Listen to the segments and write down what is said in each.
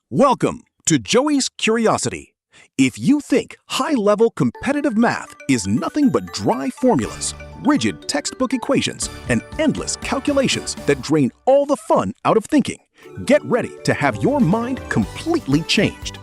Welcome to Joey's Curiosity. If you think high-level competitive math is nothing but dry formulas, rigid textbook equations, and endless calculations that drain all the fun out of thinking, get ready to have your mind completely changed.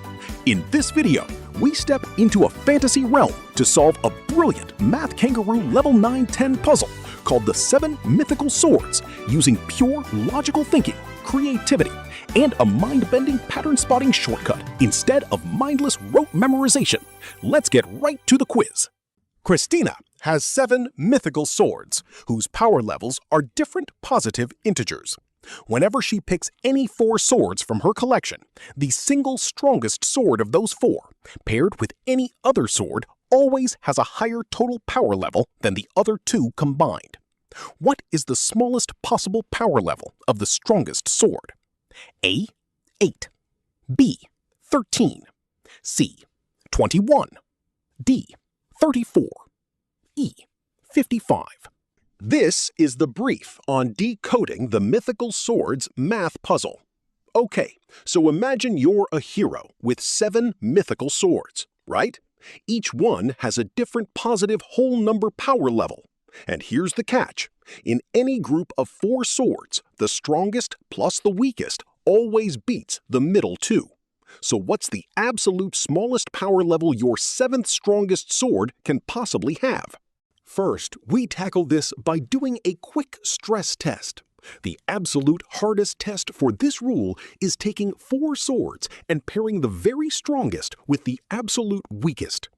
In this video, we step into a fantasy realm to solve a brilliant Math Kangaroo Level 9-10 puzzle called the Seven Mythical Swords using pure logical thinking, creativity, and a mind-bending pattern-spotting shortcut instead of mindless rote memorization. Let's get right to the quiz. Christina has 7 mythical swords, whose power levels are different positive integers. Whenever she picks any 4 swords from her collection, the single strongest sword of those 4, paired with any other sword, always has a higher total power level than the other 2 combined. What is the smallest possible power level of the strongest sword? A. 8, B. 13, C. 21, D. 34, E. 55. This is the brief on decoding the Mythical Swords math puzzle. Okay, so imagine you're a hero with 7 mythical swords, right? Each one has a different positive whole number power level. And here's the catch. In any group of 4 swords, the strongest plus the weakest always beats the middle 2. So what's the absolute smallest power level your 7th strongest sword can possibly have? First, we tackle this by doing a quick stress test. The absolute hardest test for this rule is taking 4 swords and pairing the very strongest with the absolute weakest.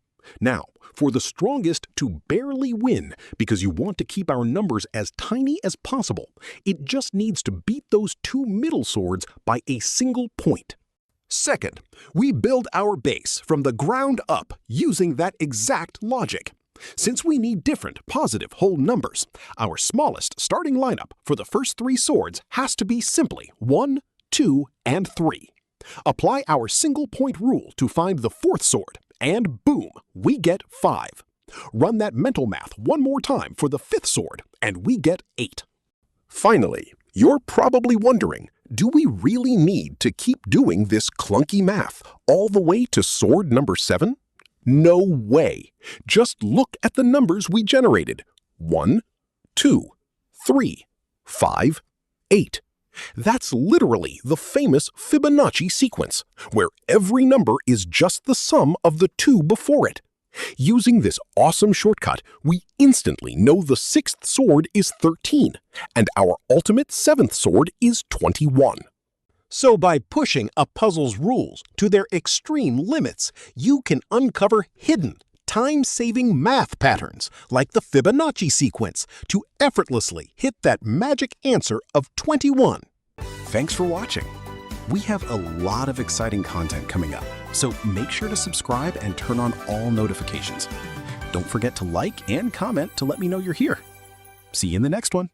Now, for the strongest to barely win, because you want to keep our numbers as tiny as possible, it just needs to beat those 2 middle swords by a single point. Second, we build our base from the ground up using that exact logic. Since we need different positive whole numbers, our smallest starting lineup for the first 3 swords has to be simply 1, 2, and 3. Apply our single point rule to find the 4th sword, and boom, we get 5. Run that mental math one more time for the 5th sword, and we get 8. Finally, you're probably wondering, do we really need to keep doing this clunky math all the way to sword number 7? No way. Just look at the numbers we generated. 1, 2, 3, 5, 8. That's literally the famous Fibonacci sequence, where every number is just the sum of the 2 before it. Using this awesome shortcut, we instantly know the 6th sword is 13, and our ultimate 7th sword is 21. So by pushing a puzzle's rules to their extreme limits, you can uncover hidden, time-saving math patterns like the Fibonacci sequence to effortlessly hit that magic answer of 21. Thanks for watching. We have a lot of exciting content coming up, so make sure to subscribe and turn on all notifications. Don't forget to like and comment to let me know you're here. See you in the next one.